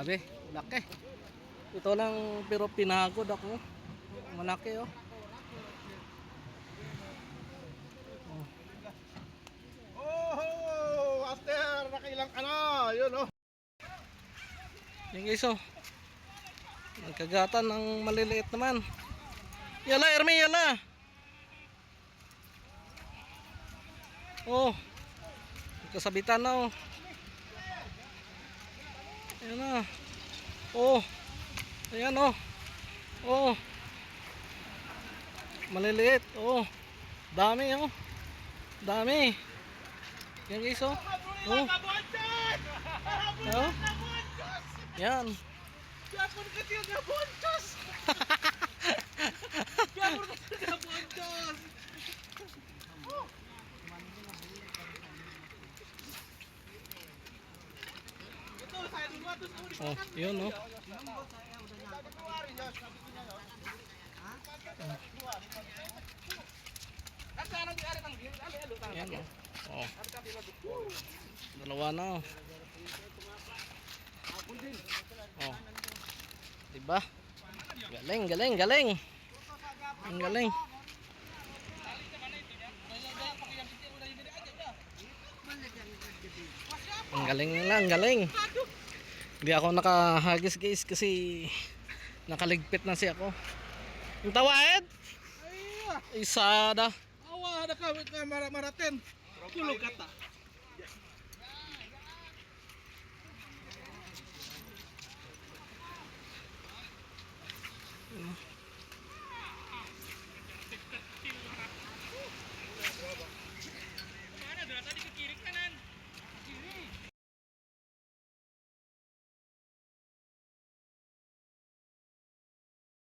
Grabe, laki. Ito lang pero pinagod ako. Malaki oh. Oh, master, nakailang ka na. Yun oh. Yung guys oh. Nagkagatan ng maliliit naman. Yala, Ermi, yala. Oh. Kasabitan na oh. Ayan na. Oh. Ayan oh. Oh. Maliliit. Oh. Dami oh. Dami. Yan guys oh. Oh. Oh. Yan. Gapon kasi yung gabonchos. Gapon kasi yung gabonchos. Ito, saya dulu atus ulit. Oh, yun oh. Yan oh. Oh. Dalawa na oh. Oh. Diba? Galing, galing, galing. Ang galing. Ang galing nila, ang galing. Hindi ako nakahagis guys kasi nakaligpit na siya ako. Yung tawad? Isa da. Awa, ada ka maraten. Kulog kata.